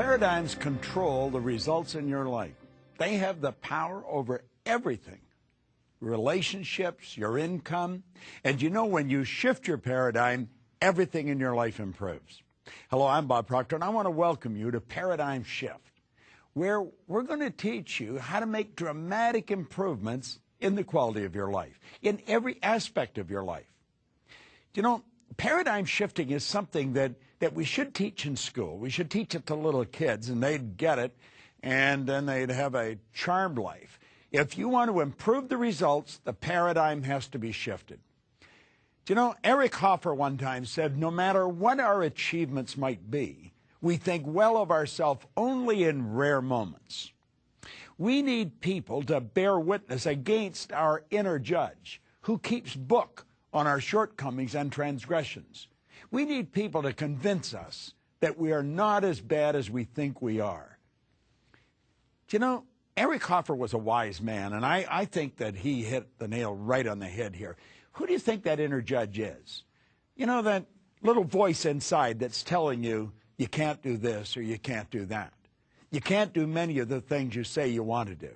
Paradigms control the results in your life. They have the power over everything. Relationships, your income. And you know, when you shift your paradigm, everything in your life improves. Hello, I'm Bob Proctor, and I want to welcome you to Paradigm Shift, where we're going to teach you how to make dramatic improvements in the quality of your life, in every aspect of your life. You know, paradigm shifting is something that we should teach in school. We should teach it to little kids, and they'd get it, and then they'd have a charmed life. If you want to improve the results, the paradigm has to be shifted. You know, Eric Hoffer one time said, no matter what our achievements might be, we think well of ourselves only in rare moments. We need people to bear witness against our inner judge, who keeps book on our shortcomings and transgressions. We need people to convince us that we are not as bad as we think we are. You know, Eric Hoffer was a wise man, and I think that he hit the nail right on the head here. Who do you think that inner judge is? You know, that little voice inside that's telling you, you can't do this or you can't do that. You can't do many of the things you say you want to do.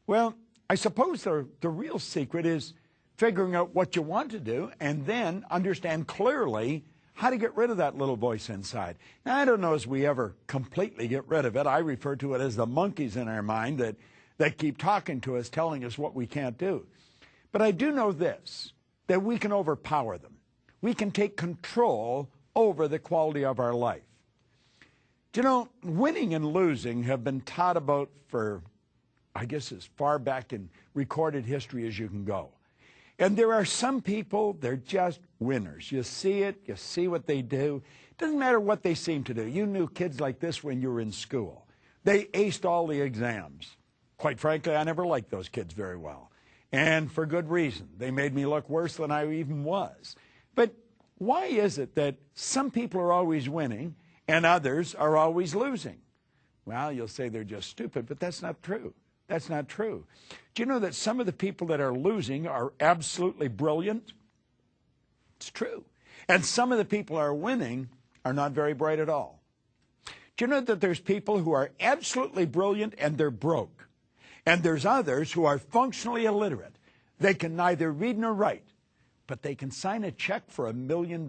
Well, I suppose the real secret is figuring out what you want to do and then understand clearly how to get rid of that little voice inside. Now, I don't know as we ever completely get rid of it. I refer to it as the monkeys in our mind that keep talking to us, telling us what we can't do. But I do know this, that we can overpower them. We can take control over the quality of our life. Do you know, winning and losing have been taught about for, I guess, as far back in recorded history as you can go. And there are some people, they're just winners. You see it, you see what they do. It doesn't matter what they seem to do. You knew kids like this when you were in school. They aced all the exams. Quite frankly, I never liked those kids very well. And for good reason. They made me look worse than I even was. But why is it that some people are always winning and others are always losing? Well, you'll say they're just stupid, but that's not true. That's not true. Do you know that some of the people that are losing are absolutely brilliant? It's true. And some of the people who are winning are not very bright at all. Do you know that there's people who are absolutely brilliant and they're broke? And there's others who are functionally illiterate. They can neither read nor write, but they can sign a check for $1 million.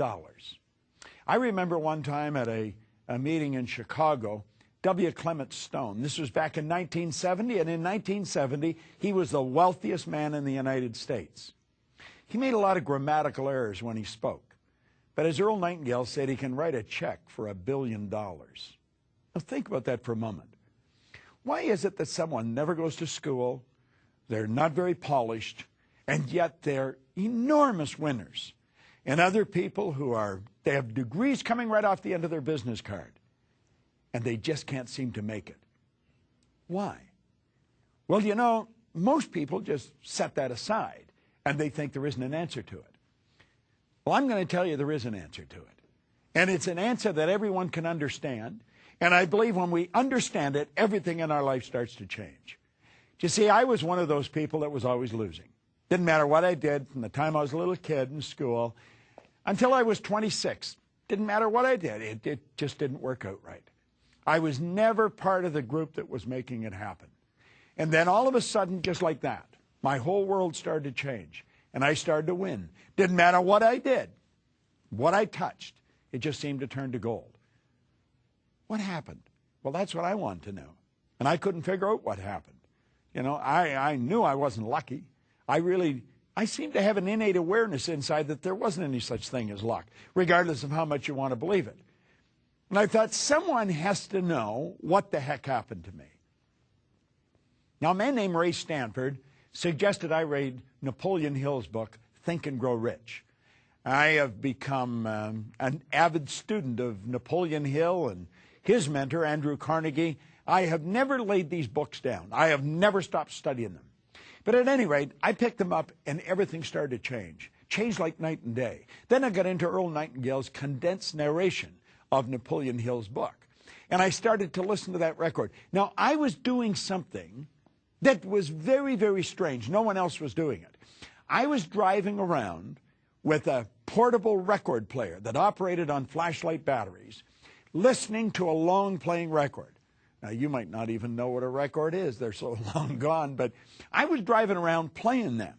I remember one time at a meeting in Chicago, W. Clement Stone. This was back in 1970, and in 1970, he was the wealthiest man in the United States. He made a lot of grammatical errors when he spoke, but as Earl Nightingale said, he can write a check for $1 billion. Now think about that for a moment. Why is it that someone never goes to school, they're not very polished, and yet they're enormous winners? And other people they have degrees coming right off the end of their business card, and they just can't seem to make it. Why? Well, you know, most people just set that aside, and they think there isn't an answer to it. Well, I'm going to tell you there is an answer to it. And it's an answer that everyone can understand. And I believe when we understand it, everything in our life starts to change. You see, I was one of those people that was always losing. Didn't matter what I did from the time I was a little kid in school until I was 26. Didn't matter what I did. It just didn't work out right. I was never part of the group that was making it happen. And then all of a sudden, just like that, my whole world started to change. And I started to win. Didn't matter what I did, what I touched. It just seemed to turn to gold. What happened? Well, that's what I wanted to know. And I couldn't figure out what happened. You know, I knew I wasn't lucky. I seemed to have an innate awareness inside that there wasn't any such thing as luck, regardless of how much you want to believe it. And I thought, someone has to know what the heck happened to me. Now, a man named Ray Stanford suggested I read Napoleon Hill's book, Think and Grow Rich. I have become an avid student of Napoleon Hill and his mentor, Andrew Carnegie. I have never laid these books down. I have never stopped studying them. But at any rate, I picked them up and everything started to change. Changed like night and day. Then I got into Earl Nightingale's condensed narration of Napoleon Hill's book. And I started to listen to that record. Now, I was doing something that was very, very strange. No one else was doing it. I was driving around with a portable record player that operated on flashlight batteries, listening to a long-playing record. Now, you might not even know what a record is. They're so long gone. But I was driving around playing them.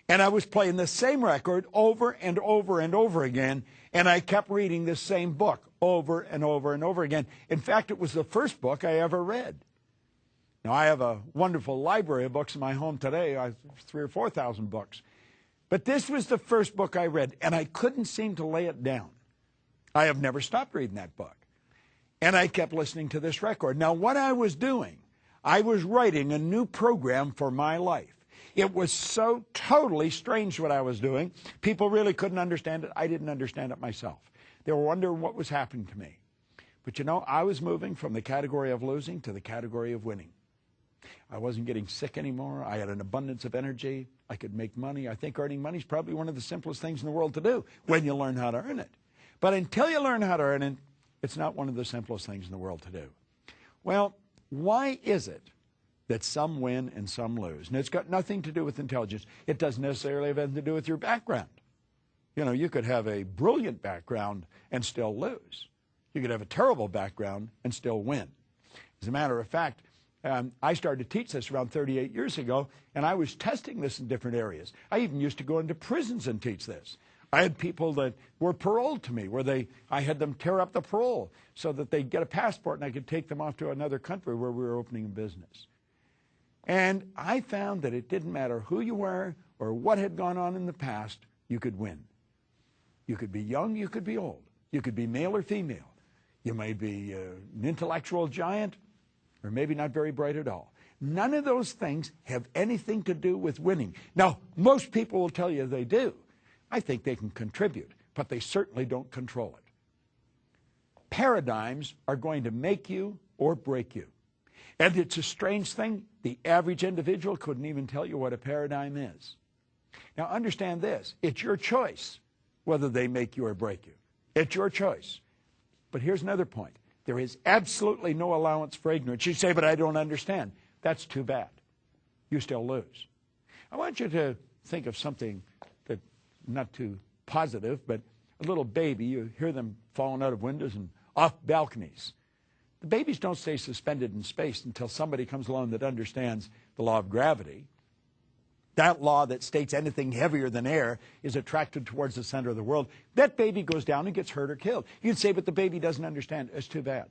And I was playing the same record over and over and over again. And I kept reading the same book over and over and over again. In fact, it was the first book I ever read. Now, I have a wonderful library of books in my home today. I have 3,000 or 4,000 books. But this was the first book I read, and I couldn't seem to lay it down. I have never stopped reading that book. And I kept listening to this record. Now, what I was doing, I was writing a new program for my life. It was so totally strange what I was doing. People really couldn't understand it. I didn't understand it myself. They were wondering what was happening to me. But you know, I was moving from the category of losing to the category of winning. I wasn't getting sick anymore. I had an abundance of energy. I could make money. I think earning money is probably one of the simplest things in the world to do when you learn how to earn it. But until you learn how to earn it, it's not one of the simplest things in the world to do. Well, why is it that some win and some lose? And it's got nothing to do with intelligence. It doesn't necessarily have anything to do with your background. You know, you could have a brilliant background and still lose. You could have a terrible background and still win. As a matter of fact, I started to teach this around 38 years ago, and I was testing this in different areas. I even used to go into prisons and teach this. I had people that were paroled to me where I had them tear up the parole so that they'd get a passport and I could take them off to another country where we were opening a business. And I found that it didn't matter who you were or what had gone on in the past, you could win. You could be young, you could be old. You could be male or female. You may be an intellectual giant or maybe not very bright at all. None of those things have anything to do with winning. Now, most people will tell you they do. I think they can contribute, but they certainly don't control it. Paradigms are going to make you or break you. And it's a strange thing. The average individual couldn't even tell you what a paradigm is. Now, understand this. It's your choice whether they make you or break you. It's your choice. But here's another point. There is absolutely no allowance for ignorance. You say, but I don't understand. That's too bad. You still lose. I want you to think of something that not too positive, but a little baby. You hear them falling out of windows and off balconies. The babies don't stay suspended in space until somebody comes along that understands the law of gravity. That law that states anything heavier than air is attracted towards the center of the world. That baby goes down and gets hurt or killed. You'd say, but the baby doesn't understand. It's too bad.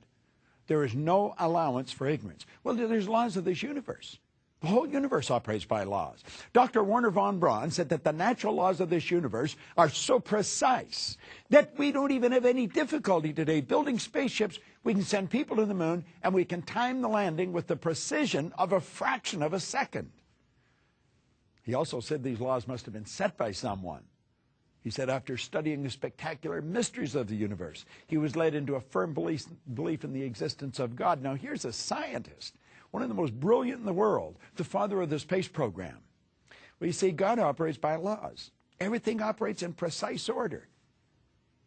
There is no allowance for ignorance. Well, there's laws of this universe. The whole universe operates by laws. Dr. Werner von Braun said that the natural laws of this universe are so precise that we don't even have any difficulty today building spaceships. We can send people to the moon, and we can time the landing with the precision of a fraction of a second. He also said these laws must have been set by someone. He said after studying the spectacular mysteries of the universe, he was led into a firm belief in the existence of God. Now, here's a scientist, one of the most brilliant in the world, the father of the space program. Well, you see, God operates by laws. Everything operates in precise order.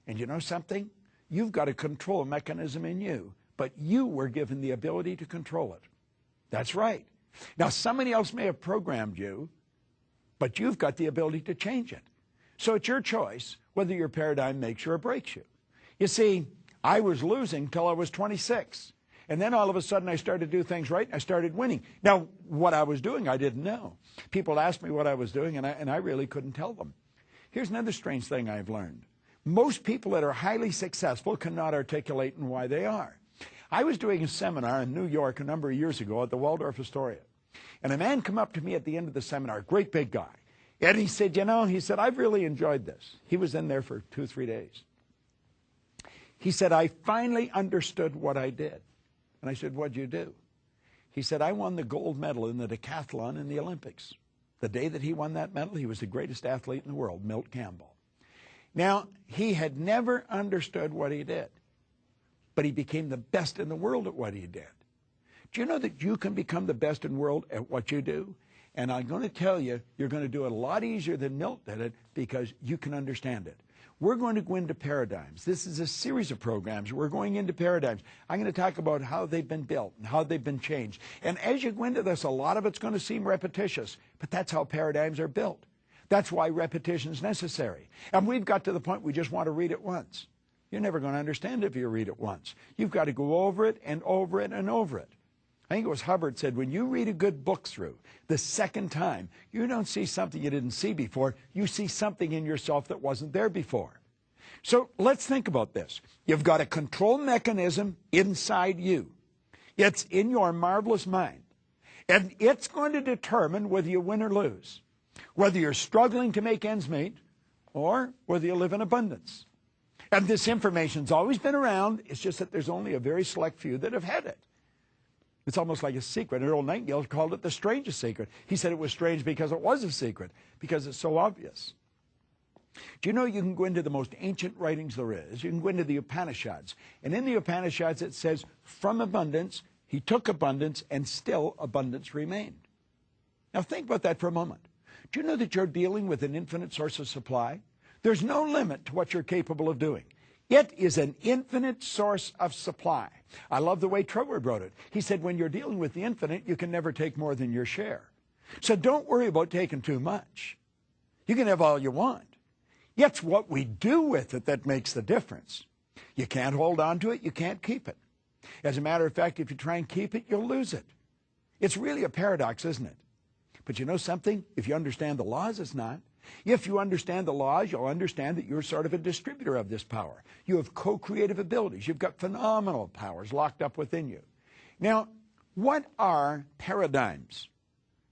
And you know something? You've got a control mechanism in you, but you were given the ability to control it. That's right. Now, somebody else may have programmed you, but you've got the ability to change it. So it's your choice whether your paradigm makes you or breaks you. You see, I was losing till I was 26. And then all of a sudden I started to do things right and I started winning. Now, what I was doing, I didn't know. People asked me what I was doing, and I really couldn't tell them. Here's another strange thing I've learned. Most people that are highly successful cannot articulate why they are. I was doing a seminar in New York a number of years ago at the Waldorf Astoria. And a man come up to me at the end of the seminar, great big guy. And he said, I've really enjoyed this. He was in there for 2-3 days. He said, I finally understood what I did. And I said, what'd you do? He said, I won the gold medal in the decathlon in the Olympics. The day that he won that medal, he was the greatest athlete in the world, Milt Campbell. Now, he had never understood what he did, but he became the best in the world at what he did. Do you know that you can become the best in the world at what you do? And I'm going to tell you, you're going to do it a lot easier than Milt did it because you can understand it. We're going to go into paradigms. This is a series of programs. We're going into paradigms. I'm going to talk about how they've been built and how they've been changed. And as you go into this, a lot of it's going to seem repetitious, but that's how paradigms are built. That's why repetition is necessary. And we've got to the point we just want to read it once. You're never going to understand it if you read it once. You've got to go over it and over it and over it. I think it was Hubbard said, when you read a good book through the second time, you don't see something you didn't see before. You see something in yourself that wasn't there before. So let's think about this. You've got a control mechanism inside you. It's in your marvelous mind. And it's going to determine whether you win or lose, whether you're struggling to make ends meet or whether you live in abundance. And this information's always been around. It's just that there's only a very select few that have had it. It's almost like a secret. Earl Nightingale called it the strangest secret. He said it was strange because it was a secret, because it's so obvious. Do you know you can go into the most ancient writings there is? You can go into the Upanishads. And in the Upanishads it says, from abundance, he took abundance, and still abundance remained. Now think about that for a moment. Do you know that you're dealing with an infinite source of supply? There's no limit to what you're capable of doing. It is an infinite source of supply. I love the way Troward wrote it. He said, when you're dealing with the infinite, you can never take more than your share. So don't worry about taking too much. You can have all you want. It's what we do with it that makes the difference. You can't hold on to it. You can't keep it. As a matter of fact, if you try and keep it, you'll lose it. It's really a paradox, isn't it? But you know something? If you understand the laws, it's not. If you understand the laws, you'll understand that you're sort of a distributor of this power. You have co-creative abilities. You've got phenomenal powers locked up within you. Now, what are paradigms?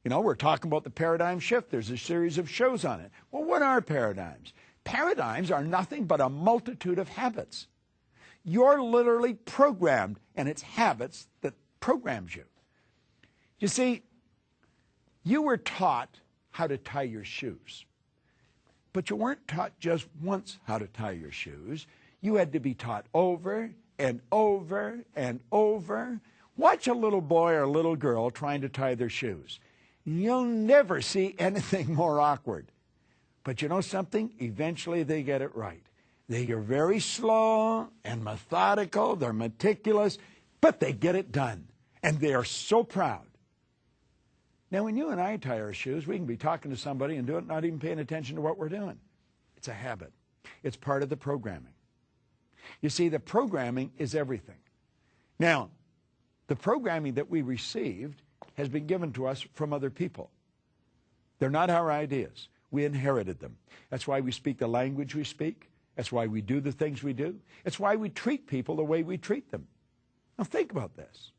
You know, we're talking about the paradigm shift. There's a series of shows on it. Well, what are paradigms? Paradigms are nothing but a multitude of habits. You're literally programmed, and it's habits that programs you. You see, you were taught how to tie your shoes. But you weren't taught just once how to tie your shoes. You had to be taught over and over and over. Watch a little boy or a little girl trying to tie their shoes. You'll never see anything more awkward. But you know something? Eventually they get it right. They are very slow and methodical. They're meticulous, but they get it done. And they are so proud. Now, when you and I tie our shoes, we can be talking to somebody and do it, not even paying attention to what we're doing. It's a habit. It's part of the programming. You see, the programming is everything. Now, the programming that we received has been given to us from other people. They're not our ideas. We inherited them. That's why we speak the language we speak. That's why we do the things we do. It's why we treat people the way we treat them. Now, think about this.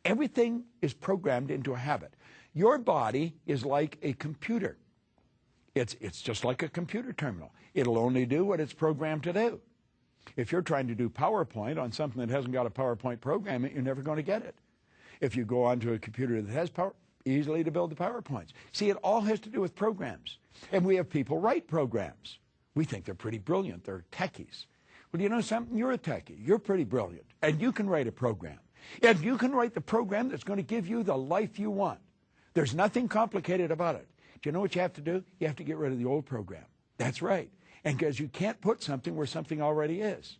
Everything is programmed into a habit. Your body is like a computer. It's just like a computer terminal. It'll only do what it's programmed to do. If you're trying to do PowerPoint on something that hasn't got a PowerPoint program, you're never going to get it. If you go onto a computer that has power, easily to build the PowerPoints. See, it all has to do with programs. And we have people write programs. We think they're pretty brilliant. They're techies. Well, you know something? You're a techie. You're pretty brilliant. And you can write a program. And you can write the program that's going to give you the life you want. There's nothing complicated about it. Do you know what you have to do? You have to get rid of the old program. That's right. And because you can't put something where something already is.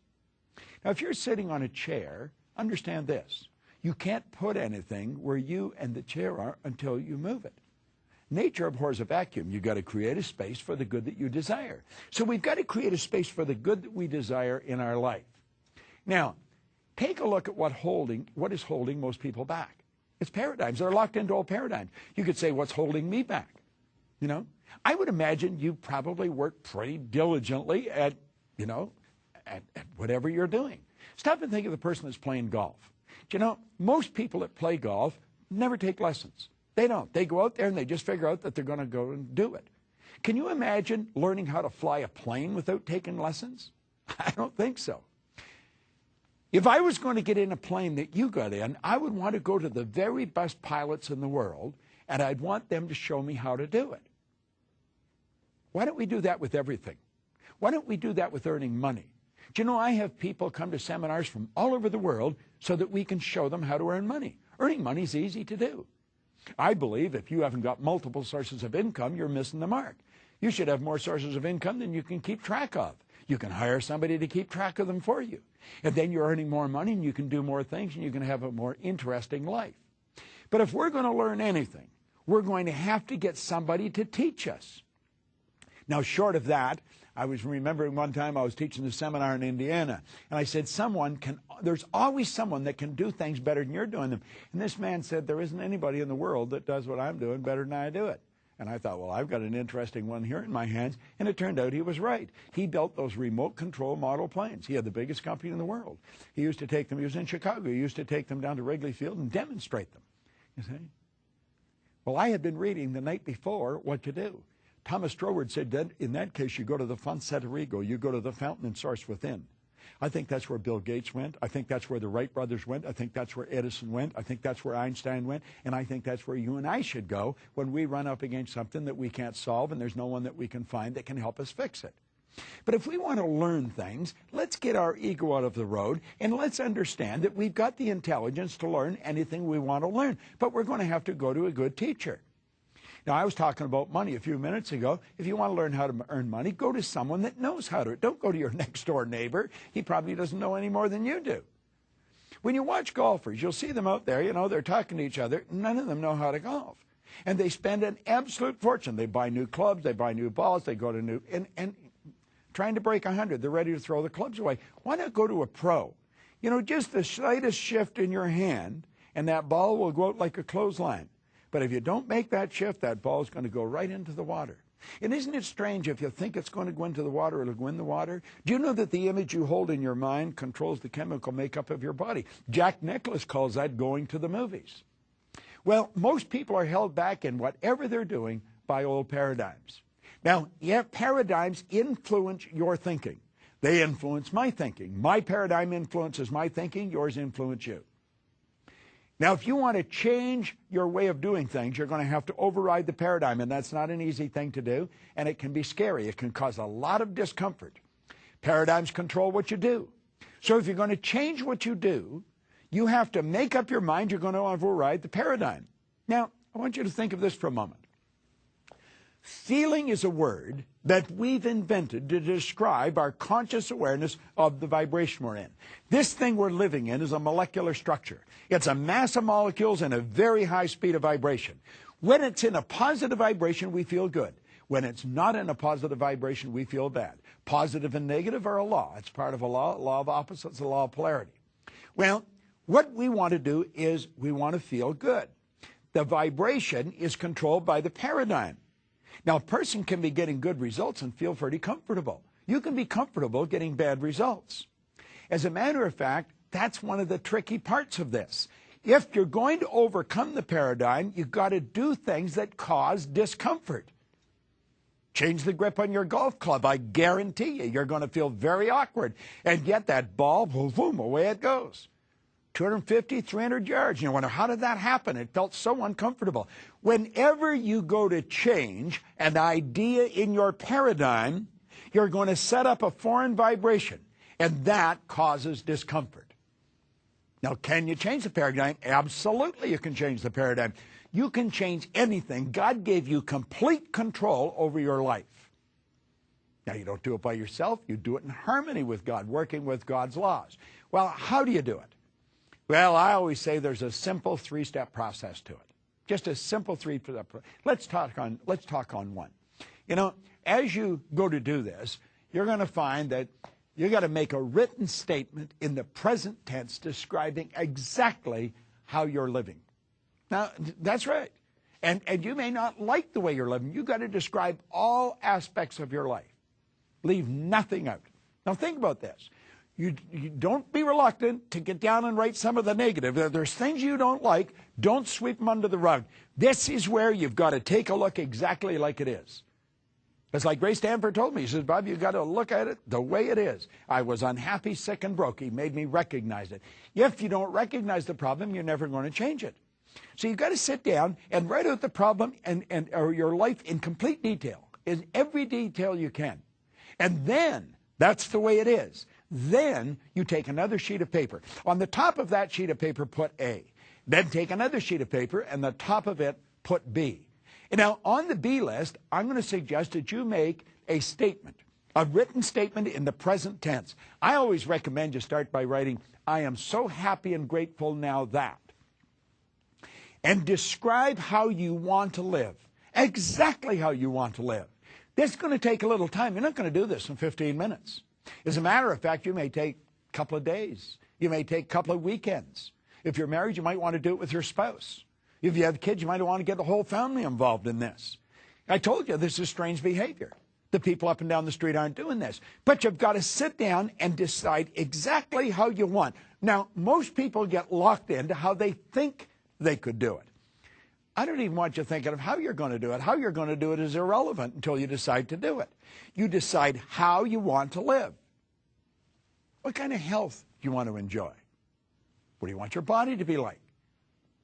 Now, if you're sitting on a chair, understand this. You can't put anything where you and the chair are until you move it. Nature abhors a vacuum. You've got to create a space for the good that you desire. So we've got to create a space for the good that we desire in our life. Now, take a look at what is holding most people back. It's paradigms. They're locked into old paradigms. You could say, what's holding me back? You know, I would imagine you probably work pretty diligently at whatever you're doing. Stop and think of the person that's playing golf. Do you know, most people that play golf never take lessons. They don't. They go out there and they just figure out that they're going to go and do it. Can you imagine learning how to fly a plane without taking lessons? I don't think so. If I was going to get in a plane that you got in, I would want to go to the very best pilots in the world, and I'd want them to show me how to do it. Why don't we do that with everything? Why don't we do that with earning money? Do you know, I have people come to seminars from all over the world so that we can show them how to earn money. Earning money is easy to do. I believe if you haven't got multiple sources of income, you're missing the mark. You should have more sources of income than you can keep track of. You can hire somebody to keep track of them for you. And then you're earning more money and you can do more things and you can have a more interesting life. But if we're going to learn anything, we're going to have to get somebody to teach us. Now, short of that, I was remembering one time I was teaching a seminar in Indiana, and I said, there's always someone that can do things better than you're doing them. And this man said, there isn't anybody in the world that does what I'm doing better than I do it. And I thought, well, I've got an interesting one here in my hands. And it turned out he was right. He built those remote control model planes. He had the biggest company in the world. He used to take them, he was in Chicago, he used to take them down to Wrigley Field and demonstrate them. You see? Well, I had been reading the night before what to do. Thomas Stroward said that in that case, you go to the Fonte Rigo, you go to the fountain and source within. I think that's where Bill Gates went. I think that's where the Wright brothers went. I think that's where Edison went. I think that's where Einstein went. And I think that's where you and I should go when we run up against something that we can't solve and there's no one that we can find that can help us fix it. But if we want to learn things, let's get our ego out of the road and let's understand that we've got the intelligence to learn anything we want to learn. But we're going to have to go to a good teacher. Now, I was talking about money a few minutes ago. If you want to learn how to earn money, go to someone that knows how to. Don't go to your next-door neighbor. He probably doesn't know any more than you do. When you watch golfers, you'll see them out there, they're talking to each other. None of them know how to golf. And they spend an absolute fortune. They buy new clubs, they buy new balls, they go to new, and trying to break 100. They're ready to throw the clubs away. Why not go to a pro? Just the slightest shift in your hand, and that ball will go out like a clothesline. But if you don't make that shift, that ball is going to go right into the water. And isn't it strange, if you think it's going to go into the water, it'll go in the water? Do you know that the image you hold in your mind controls the chemical makeup of your body? Jack Nicklaus calls that going to the movies. Well, most people are held back in whatever they're doing by old paradigms. Now, paradigms influence your thinking. They influence my thinking. My paradigm influences my thinking. Yours influence you. Now, if you want to change your way of doing things, you're going to have to override the paradigm, and that's not an easy thing to do, and it can be scary. It can cause a lot of discomfort. Paradigms control what you do. So if you're going to change what you do, you have to make up your mind you're going to override the paradigm. Now, I want you to think of this for a moment. Feeling is a word that we've invented to describe our conscious awareness of the vibration we're in. This thing we're living in is a molecular structure. It's a mass of molecules and a very high speed of vibration. When it's in a positive vibration, we feel good. When it's not in a positive vibration, we feel bad. Positive and negative are a law. It's part of a law of opposites, a law of polarity. Well, what we want to do is we want to feel good. The vibration is controlled by the paradigm. Now, a person can be getting good results and feel pretty comfortable. You can be comfortable getting bad results. As a matter of fact, that's one of the tricky parts of this. If you're going to overcome the paradigm, you've got to do things that cause discomfort. Change the grip on your golf club. I guarantee you're going to feel very awkward. And get that ball, boom, boom, away it goes. 250, 300 yards. You wonder, how did that happen? It felt so uncomfortable. Whenever you go to change an idea in your paradigm, you're going to set up a foreign vibration, and that causes discomfort. Now, can you change the paradigm? Absolutely, you can change the paradigm. You can change anything. God gave you complete control over your life. Now, you don't do it by yourself. You do it in harmony with God, working with God's laws. Well, how do you do it? Well, I always say there's a simple three-step process to it. Just a simple three-step. Let's talk on one. As you go to do this, you're going to find that you got to make a written statement in the present tense describing exactly how you're living. Now, that's right. And you may not like the way you're living. You've got to describe all aspects of your life. Leave nothing out. Now, think about this. You don't be reluctant to get down and write some of the negative. There's things you don't like. Don't sweep them under the rug. This is where you've got to take a look exactly like it is. It's like Ray Stanford told me. He says, Bob, you've got to look at it the way it is. I was unhappy, sick, and broke. He made me recognize it. If you don't recognize the problem, you're never going to change it. So you've got to sit down and write out the problem or your life in complete detail, in every detail you can. And then, that's the way it is. Then you take another sheet of paper. On the top of that sheet of paper, put A. Then take another sheet of paper, and the top of it, put B. And now, on the B list, I'm going to suggest that you make a statement, a written statement in the present tense. I always recommend you start by writing, I am so happy and grateful now that. And describe how you want to live, exactly how you want to live. This is going to take a little time. You're not going to do this in 15 minutes. As a matter of fact, you may take a couple of days. You may take a couple of weekends. If you're married, you might want to do it with your spouse. If you have kids, you might want to get the whole family involved in this. I told you this is strange behavior. The people up and down the street aren't doing this. But you've got to sit down and decide exactly how you want. Now, most people get locked into how they think they could do it. I don't even want you thinking of how you're going to do it. How you're going to do it is irrelevant until you decide to do it. You decide how you want to live. What kind of health do you want to enjoy? What do you want your body to be like?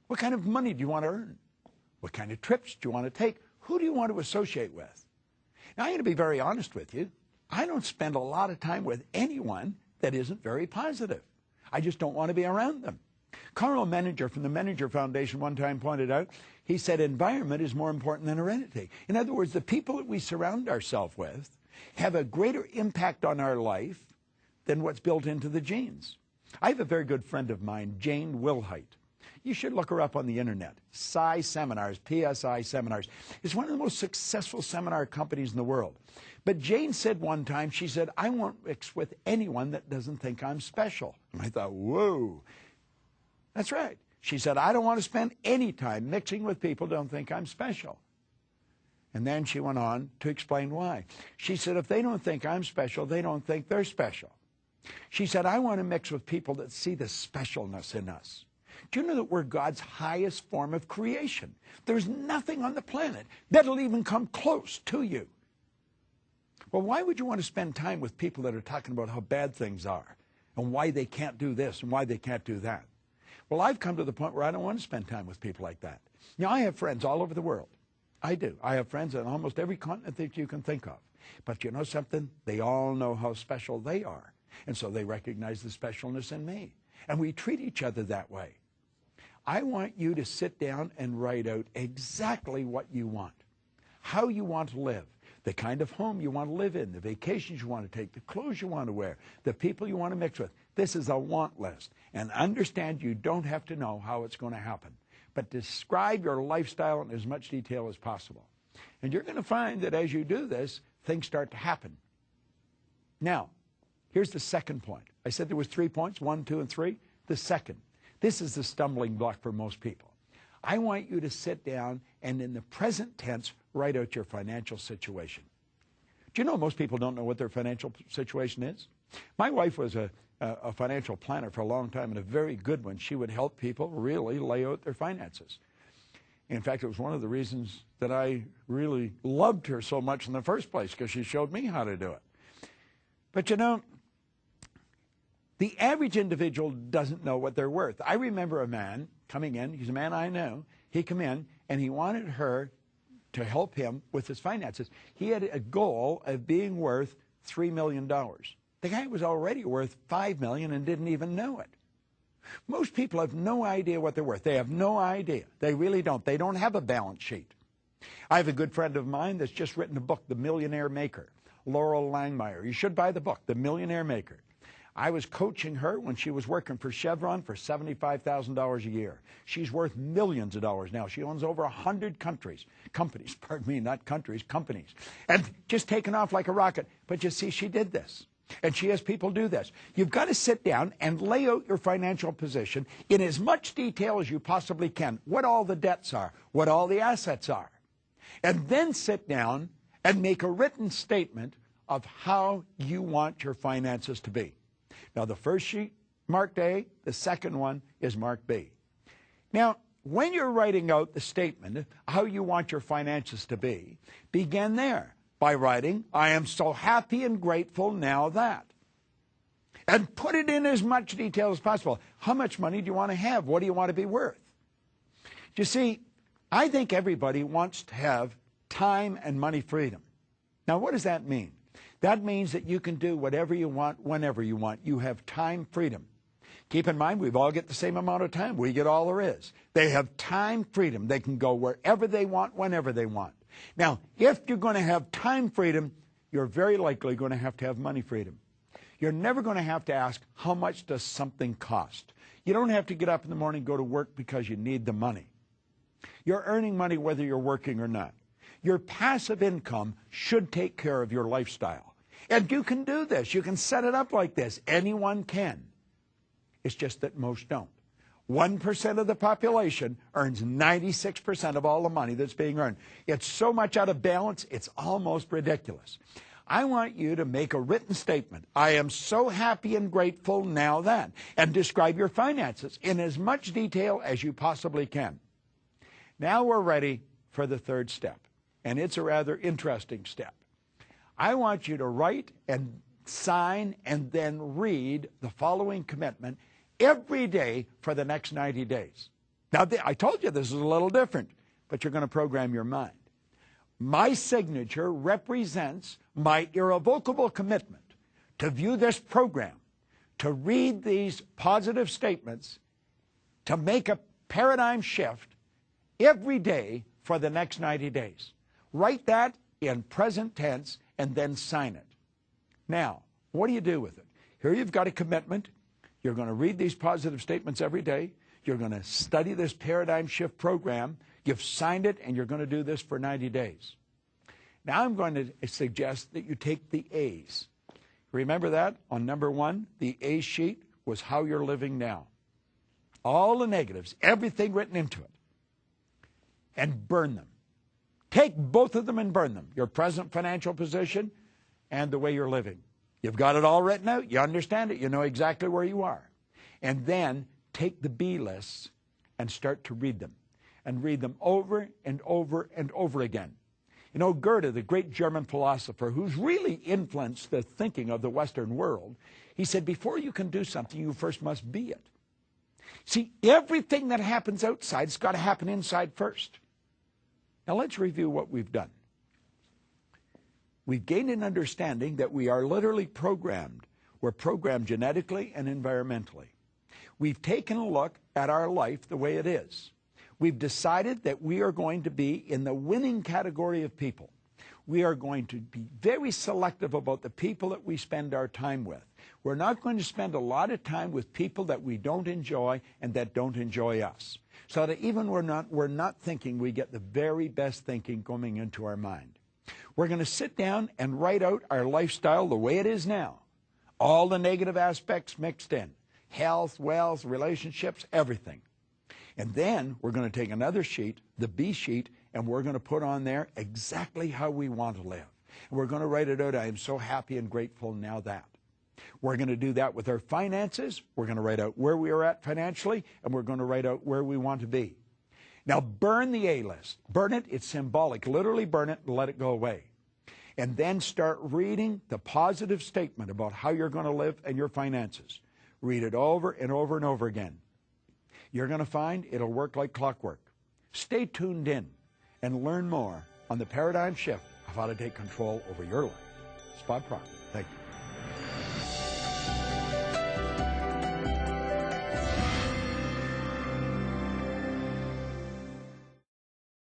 What kind of money do you want to earn? What kind of trips do you want to take? Who do you want to associate with? Now, I'm going to be very honest with you. I don't spend a lot of time with anyone that isn't very positive. I just don't want to be around them. Carl Menninger from the Menninger Foundation one time pointed out, he said environment is more important than heredity. In other words, the people that we surround ourselves with have a greater impact on our life than what's built into the genes. I have a very good friend of mine, Jane Wilhite. You should look her up on the internet. PSI Seminars, PSI Seminars. It's one of the most successful seminar companies in the world. But Jane said one time, she said, I won't mix with anyone that doesn't think I'm special. And I thought, whoa. That's right. She said, I don't want to spend any time mixing with people who don't think I'm special. And then she went on to explain why. She said, if they don't think I'm special, they don't think they're special. She said, I want to mix with people that see the specialness in us. Do you know that we're God's highest form of creation? There's nothing on the planet that'll even come close to you. Well, why would you want to spend time with people that are talking about how bad things are and why they can't do this and why they can't do that? Well, I've come to the point where I don't want to spend time with people like that. Now, I have friends all over the world. I do. I have friends on almost every continent that you can think of. But you know something? They all know how special they are. And so they recognize the specialness in me. And we treat each other that way. I want you to sit down and write out exactly what you want, how you want to live, the kind of home you want to live in, the vacations you want to take, the clothes you want to wear, the people you want to mix with. This is a want list. And understand you don't have to know how it's going to happen. But describe your lifestyle in as much detail as possible. And you're going to find that as you do this, things start to happen. Now, here's the second point. I said there was 3 points, 1, 2, and 3. The second. This is the stumbling block for most people. I want you to sit down and in the present tense, write out your financial situation. Do you know most people don't know what their financial situation is? My wife was a financial planner for a long time and a very good one. She would help people really lay out their finances. In fact, it was one of the reasons that I really loved her so much in the first place, because she showed me how to do it. But you know, the average individual doesn't know what they're worth. I remember a man coming in. He's a man I know. He came in, and he wanted her to help him with his finances. He had a goal of being worth $3 million. The guy was already worth $5 million and didn't even know it. Most people have no idea what they're worth. They have no idea. They really don't. They don't have a balance sheet. I have a good friend of mine that's just written a book, The Millionaire Maker, Laurel Langmeyer. You should buy the book, The Millionaire Maker. I was coaching her when she was working for Chevron for $75,000 a year. She's worth millions of dollars now. She owns over 100 companies, not countries, companies. And just taken off like a rocket. But you see, she did this. And she has people do this. You've got to sit down and lay out your financial position in as much detail as you possibly can. What all the debts are, what all the assets are. And then sit down and make a written statement of how you want your finances to be. Now, the first sheet, marked A. The second one is marked B. Now, when you're writing out the statement, how you want your finances to be, begin there by writing, I am so happy and grateful now that. And put it in as much detail as possible. How much money do you want to have? What do you want to be worth? You see, I think everybody wants to have time and money freedom. Now, what does that mean? That means that you can do whatever you want, whenever you want. You have time freedom. Keep in mind, we've all got the same amount of time. We get all there is. They have time freedom. They can go wherever they want, whenever they want. Now, if you're going to have time freedom, you're very likely going to have money freedom. You're never going to have to ask, how much does something cost? You don't have to get up in the morning and go to work because you need the money. You're earning money whether you're working or not. Your passive income should take care of your lifestyle. And you can do this. You can set it up like this. Anyone can. It's just that most don't. 1% of the population earns 96% of all the money that's being earned. It's so much out of balance, it's almost ridiculous. I want you to make a written statement. I am so happy and grateful now that, and describe your finances in as much detail as you possibly can. Now we're ready for the third step, and it's a rather interesting step. I want you to write and sign and then read the following commitment every day for the next 90 days. Now, I told you this is a little different, but you're going to program your mind. My signature represents my irrevocable commitment to view this program, to read these positive statements, to make a paradigm shift every day for the next 90 days. Write that in present tense and then sign it. Now, what do you do with it? Here you've got a commitment. You're going to read these positive statements every day. You're going to study this paradigm shift program. You've signed it, and you're going to do this for 90 days. Now I'm going to suggest that you take the A's. Remember that? On number 1, the A sheet was how you're living now. All the negatives, everything written into it. And burn them. Take both of them and burn them. Your present financial position and the way you're living. You've got it all written out. You understand it. You know exactly where you are. And then take the B lists and start to read them. And read them over and over and over again. You know, Goethe, the great German philosopher who's really influenced the thinking of the Western world, he said, before you can do something, you first must be it. See, everything that happens outside has got to happen inside first. Now let's review what we've done. We've gained an understanding that we are literally programmed. We're programmed genetically and environmentally. We've taken a look at our life the way it is. We've decided that we are going to be in the winning category of people. We are going to be very selective about the people that we spend our time with. We're not going to spend a lot of time with people that we don't enjoy and that don't enjoy us. So that even we're not thinking, we get the very best thinking coming into our mind. We're going to sit down and write out our lifestyle the way it is now. All the negative aspects mixed in. Health, wealth, relationships, everything. And then we're going to take another sheet, the B sheet, and we're going to put on there exactly how we want to live. And we're going to write it out, I am so happy and grateful now that. We're going to do that with our finances. We're going to write out where we are at financially, and we're going to write out where we want to be. Now burn the A list. Burn it, it's symbolic. Literally burn it and let it go away. And then start reading the positive statement about how you're going to live and your finances. Read it over and over and over again. You're going to find it'll work like clockwork. Stay tuned in and learn more on the paradigm shift of how to take control over your life. It's Bob Proctor.